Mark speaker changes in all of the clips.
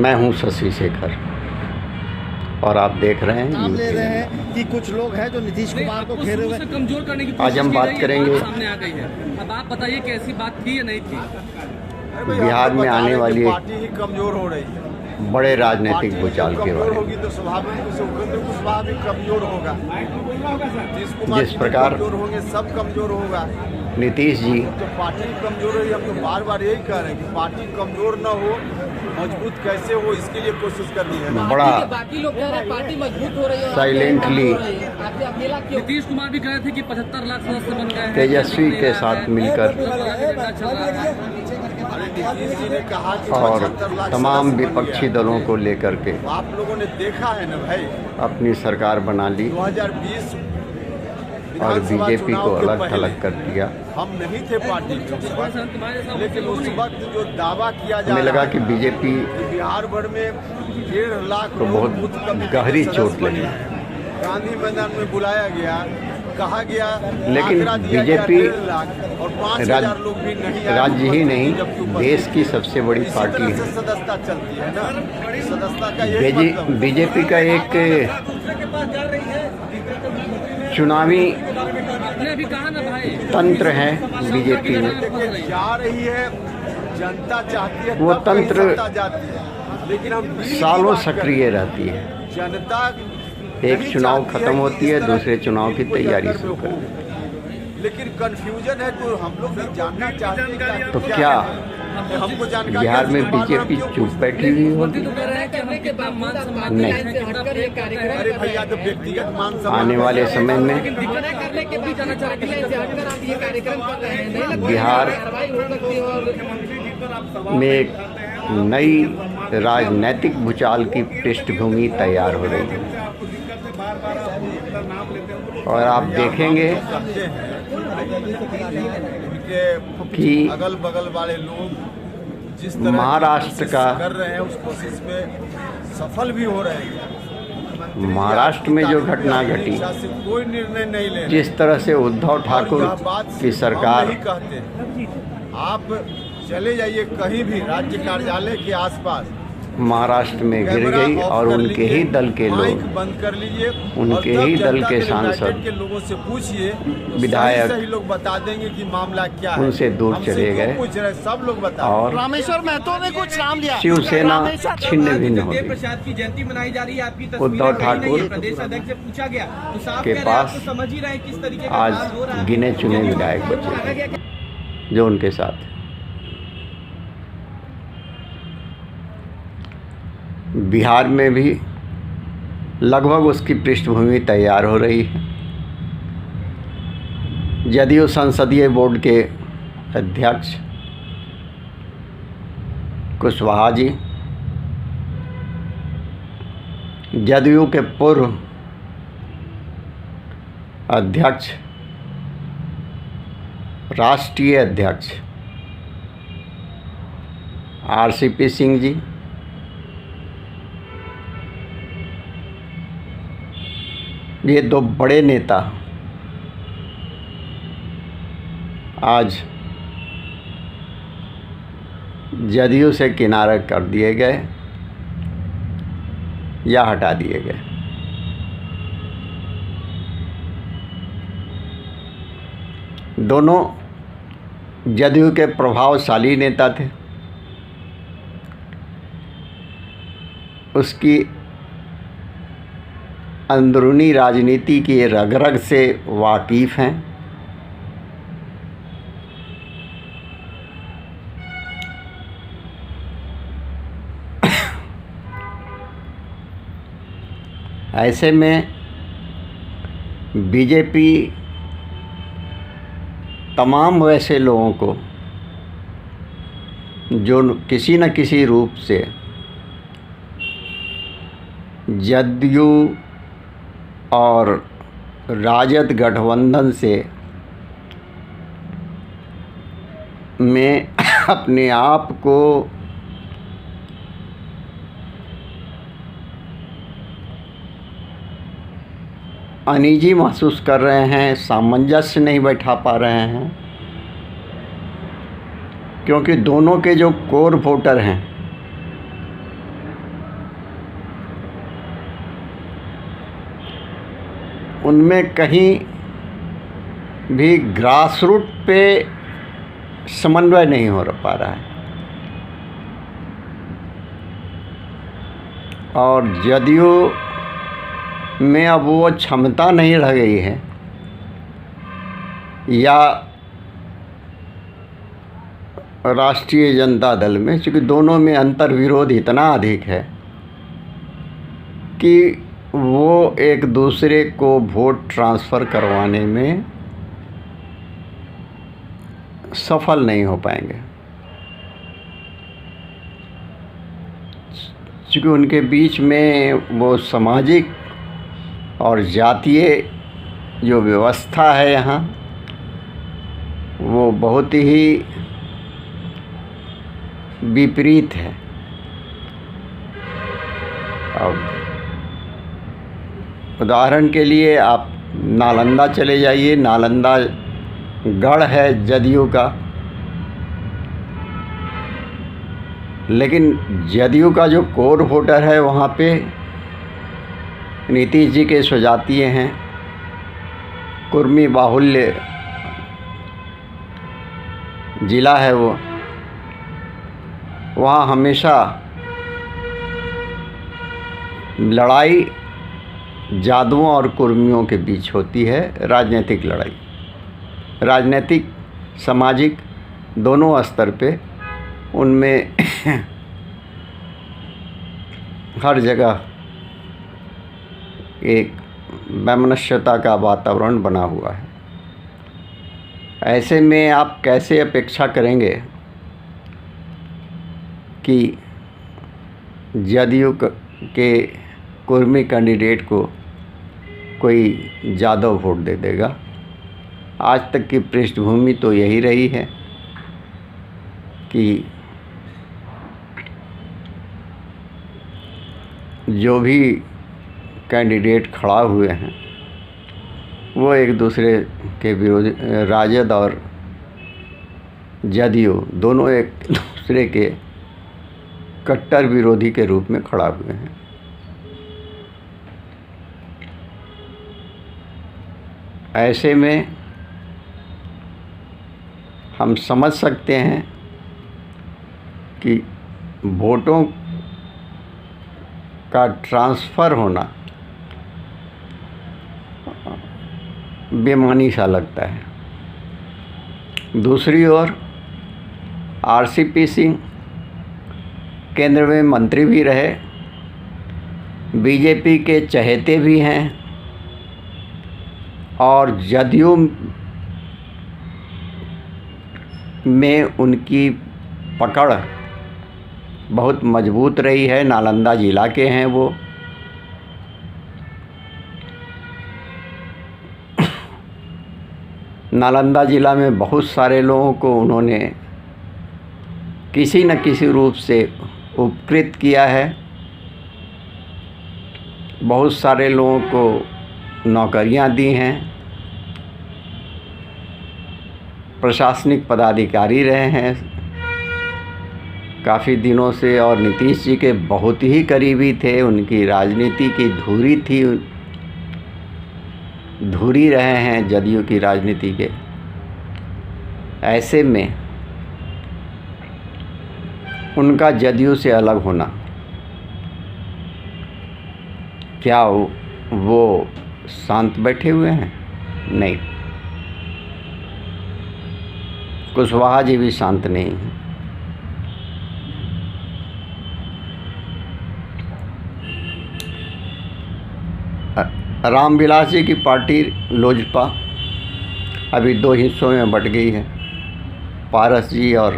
Speaker 1: मैं हूं शशि शेखर और आप देख रहे हैं
Speaker 2: नाम ले रहे हैं कि कुछ लोग हैं जो नीतीश कुमार को घेरे हुए
Speaker 3: कमजोर करने की
Speaker 1: आज हम बात करेंगे
Speaker 3: सामने आ गई है। अब आप बताइए कि ऐसी बात थी या नहीं थी?
Speaker 1: बिहार में आने वाली
Speaker 2: पार्टी ही कमजोर हो रही है।
Speaker 1: बड़े राजनीतिक भूचाल के बारे में।
Speaker 2: होगी तो स्वाभाविक से उपेंद्र कुशवाहा भी कमजोर होगा।
Speaker 1: जिस प्रकार
Speaker 2: कमजोर होंगे सब कमजोर होगा।
Speaker 1: नीतीश जी
Speaker 2: तो पार्टी कमजोर है, हम तो बार बार यही कह रहे हैं कि पार्टी कमजोर न हो, मजबूत कैसे हो इसके लिए कोशिश करनी है।
Speaker 1: बड़ा
Speaker 4: बाकी लोग कह रहे हैं पार्टी मजबूत हो रही है,
Speaker 1: साइलेंटली
Speaker 3: नीतीश कुमार भी कह रहे थे कि 75 लाख सदस्य बन गए हैं।
Speaker 1: तेजस्वी के साथ मिलकर
Speaker 2: नीतीश जी ने कहा कि
Speaker 1: और
Speaker 2: 75 लाख
Speaker 1: तमाम
Speaker 2: सदस्य बन
Speaker 1: विपक्षी
Speaker 2: गया।
Speaker 1: दलों को लेकर के
Speaker 2: आप लोगों ने देखा है ना भाई,
Speaker 1: अपनी सरकार बना ली
Speaker 2: 2020
Speaker 1: और
Speaker 2: विधानसभा
Speaker 1: बीजेपी को
Speaker 2: चुनाव के
Speaker 1: अलग
Speaker 2: पहले
Speaker 1: थलग कर दिया।
Speaker 2: हम नहीं थे पार्टी में उस वक्त, लेकिन उस वक्त जो दावा किया जा
Speaker 1: हमें
Speaker 2: रहा
Speaker 1: लगा
Speaker 2: है
Speaker 1: कि बीजेपी
Speaker 2: कि बिहार भर में 1.5 लाख
Speaker 1: को बहुत
Speaker 2: बूथ कमेटी
Speaker 1: गहरी
Speaker 2: के
Speaker 1: चोट
Speaker 2: सदस्य
Speaker 1: लगी।
Speaker 2: बने हैं। गांधी मैदान में बुलाया गया, कहा गया,
Speaker 1: लेकिन
Speaker 2: आंकड़ा दिया
Speaker 1: बीजेपी
Speaker 2: गया 1.5 लाख और 5,000 लोग भी नहीं आए।
Speaker 1: राज्य ही नहीं
Speaker 2: जबकि ऊपर
Speaker 1: देश की सबसे बड़ी
Speaker 2: इसी
Speaker 1: पार्टी
Speaker 2: तरह से
Speaker 1: है।
Speaker 2: सदस्यता चलती है ना, सदस्यता का यही मतलब है।
Speaker 1: बीजेपी का एक चुनावी
Speaker 3: आपने भी कहा ना भाई,
Speaker 1: तंत्र है बीजेपी में।
Speaker 2: लेकिन जा रही है, जनता चाहती है
Speaker 1: वो
Speaker 2: तब कहीं
Speaker 1: तंत्र
Speaker 2: सत्ता जाती है। लेकिन हम दिल्ली की
Speaker 1: सालों
Speaker 2: बात करें,
Speaker 1: सक्रिय रहती है।
Speaker 2: जनता
Speaker 1: एक
Speaker 2: नहीं
Speaker 1: चुनाव
Speaker 2: चाहती
Speaker 1: खत्म
Speaker 2: कि
Speaker 1: होती है,
Speaker 2: इस तरह
Speaker 1: दूसरे चुनाव की
Speaker 2: कोई
Speaker 1: तैयारी
Speaker 2: टक्कर
Speaker 1: शुरू
Speaker 2: में
Speaker 1: कर
Speaker 2: हो।
Speaker 1: देती है।
Speaker 2: लेकिन कंफ्यूजन है, तो हम लोग भी जानना चाहते हैं
Speaker 1: तो क्या
Speaker 2: हमको जानकारी
Speaker 1: बिहार में बीजेपी चुप बैठी हुई होगी?
Speaker 3: तो कह रहे हैं कि हम
Speaker 4: के बाद
Speaker 3: मान सम्मान
Speaker 1: नहीं।
Speaker 4: लाइन से हटकर ये कार्यक्रम
Speaker 2: अरे भैया, तो व्यक्तिगत मान सम्मान
Speaker 1: आने वाले समय में
Speaker 4: मना करने के बीच में पार्टी लाइन से हटकर आप ये कार्यक्रम कर रहे हैं, नहीं लगता
Speaker 1: बिहार
Speaker 4: कार्रवाई हो सकती है और
Speaker 1: में एक नई राजनीतिक भूचाल की पृष्ठभूमि तैयार हो रही है और आप देखेंगे कि
Speaker 2: अगल बगल वाले लोग जिस तरह
Speaker 1: महाराष्ट्र
Speaker 2: की
Speaker 1: का
Speaker 2: कोशिश कर रहे हैं उस कोशिश में सफल भी हो रहे हैं।
Speaker 1: महाराष्ट्र में जो घटना घटी,
Speaker 2: इच्छा से कोई निर्णय नहीं ले रहे।
Speaker 1: जिस तरह से उद्धव ठाकुर
Speaker 2: और यह बात
Speaker 1: की
Speaker 2: सिर्फ
Speaker 1: सरकार
Speaker 2: हम नहीं कहते, आप चले जाइए कहीं भी राज्य कार्यालय के आसपास,
Speaker 1: महाराष्ट्र में गिर
Speaker 2: कैमरा
Speaker 1: गई
Speaker 2: ऑफ
Speaker 1: और
Speaker 2: कर
Speaker 1: उनके
Speaker 2: लीजिए,
Speaker 1: ही दल के
Speaker 2: माइक
Speaker 1: लोग,
Speaker 2: बंद कर लीजिए,
Speaker 1: उनके
Speaker 2: और
Speaker 1: ही
Speaker 2: तब
Speaker 1: दल
Speaker 2: जनता
Speaker 1: के
Speaker 2: दल
Speaker 1: सांसद,
Speaker 2: यूनाइटेड के लोगों से पूछिए तो
Speaker 1: विधायक
Speaker 2: सही लोग बता देंगे कि मामला क्या है।
Speaker 1: उनसे दूर
Speaker 2: हमसे
Speaker 1: चले
Speaker 2: क्यों
Speaker 1: गए
Speaker 2: पूछ रहे, सब लोग बता।
Speaker 1: और
Speaker 2: रामेश्वर महतो ने कुछ नाम लिया,
Speaker 1: शिवसेना छिन्न भिन्न हो गई।
Speaker 3: प्रसाद की जयंती मनाई जा रही है, आपकी
Speaker 1: उद्धव ठाकुर
Speaker 3: प्रदेश अध्यक्ष से पूछा गया तो साफ
Speaker 1: के
Speaker 3: कह रहे हैं,
Speaker 1: पास
Speaker 3: आप तो समझ ही रहे हैं किस तरीके का
Speaker 1: आज
Speaker 3: हाल हो रहा है।
Speaker 1: गिने चुने विधायक बचे जो उनके साथ। बिहार में भी लगभग उसकी पृष्ठभूमि तैयार हो रही है। जदयू संसदीय बोर्ड के अध्यक्ष कुशवाहा जी, जदयू के पूर्व अध्यक्ष, राष्ट्रीय अध्यक्ष RCP सिंह जी, ये दो बड़े नेता आज जदयू से किनारा कर दिए गए या हटा दिए गए। दोनों जदयू के प्रभावशाली नेता थे। उसकी अंदरूनी राजनीति की रग रग से वाकिफ़ हैं। ऐसे में बीजेपी तमाम वैसे लोगों को जो किसी न किसी रूप से जदयू और राजद गठबंधन से में अपने आप को अनईजी महसूस कर रहे हैं, सामंजस्य नहीं बैठा पा रहे हैं, क्योंकि दोनों के जो कोर वोटर हैं उनमें कहीं भी ग्रास रूट पे समन्वय नहीं हो पा रहा है। और जदयू में अब वो क्षमता नहीं रह गई है, या राष्ट्रीय जनता दल में, क्योंकि दोनों में अंतर विरोध इतना अधिक है कि वो एक दूसरे को वोट ट्रांसफ़र करवाने में सफल नहीं हो पाएंगे, क्योंकि उनके बीच में वो सामाजिक और जातीय जो व्यवस्था है यहाँ, वो बहुत ही विपरीत है। अब उदाहरण के लिए आप नालंदा चले जाइए, नालंदा गढ़ है जदयू का, लेकिन जदयू का जो कोर वोटर है वहाँ पे नीतीश जी के स्वजातीय हैं, कुर्मी बाहुल्य ज़िला है वो। वहाँ हमेशा लड़ाई जादुओं और कुर्मियों के बीच होती है, राजनीतिक लड़ाई, राजनीतिक सामाजिक दोनों स्तर पे उनमें हर जगह एक वैमनस्यता का वातावरण बना हुआ है। ऐसे में आप कैसे अपेक्षा करेंगे कि जदयू के कुर्मी कैंडिडेट को कोई जादव वोट दे देगा? आज तक की पृष्ठभूमि तो यही रही है कि जो भी कैंडिडेट खड़ा हुए हैं वो एक दूसरे के विरोध, राजद और जदयू दोनों एक दूसरे के कट्टर विरोधी के रूप में खड़ा हुए हैं। ऐसे में हम समझ सकते हैं कि वोटों का ट्रांसफ़र होना बेमानी सा लगता है। दूसरी ओर आरसीपी सिंह केंद्र में मंत्री भी रहे, बीजेपी के चहेते भी हैं और जदयू में उनकी पकड़ बहुत मजबूत रही है। नालंदा ज़िला के हैं वो। नालंदा ज़िला में बहुत सारे लोगों को उन्होंने किसी न किसी रूप से उपकृत किया है। बहुत सारे लोगों को नौकरियां दी हैं, प्रशासनिक पदाधिकारी रहे हैं काफ़ी दिनों से, और नीतीश जी के बहुत ही करीबी थे। उनकी राजनीति की धुरी रहे हैं जदयू की राजनीति के। ऐसे में उनका जदयू से अलग होना, क्या वो शांत बैठे हुए हैं? नहीं, कुशवाहा जी भी शांत नहीं हैं। रामविलास जी की पार्टी लोजपा अभी दो हिस्सों में बट गई है। पारस जी और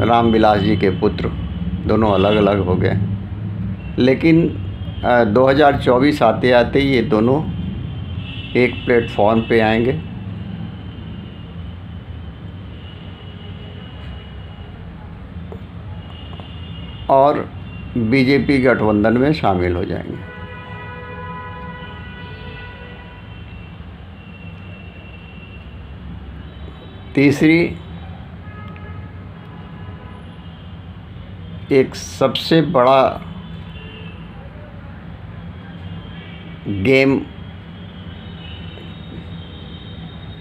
Speaker 1: रामविलास जी के पुत्र दोनों अलग अलग हो गए हैं, लेकिन 2024 आते आते ये दोनों एक प्लेटफॉर्म पे आएंगे। और बीजेपी गठबंधन में शामिल हो जाएंगे। तीसरी, एक सबसे बड़ा गेम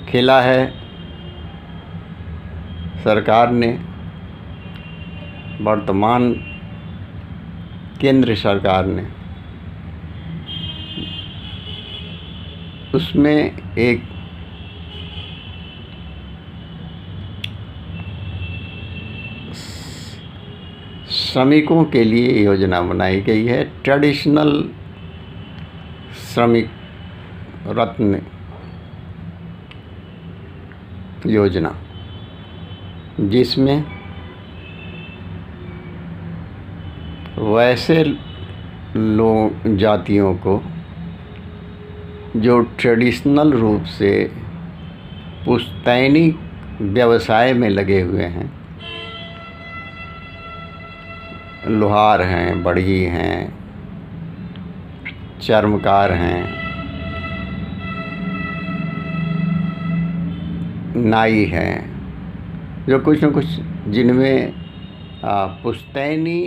Speaker 1: खेला है सरकार ने। वर्तमान केंद्र सरकार ने उसमें एक श्रमिकों के लिए योजना बनाई गई है, ट्रेडिशनल श्रमिक रत्न योजना, जिसमें वैसे लोग जातियों को जो ट्रेडिशनल रूप से पुश्तैनी व्यवसाय में लगे हुए हैं, लोहार हैं, बढ़ई हैं, चर्मकार हैं, नाई हैं, जो कुछ न कुछ जिनमें पुश्तैनी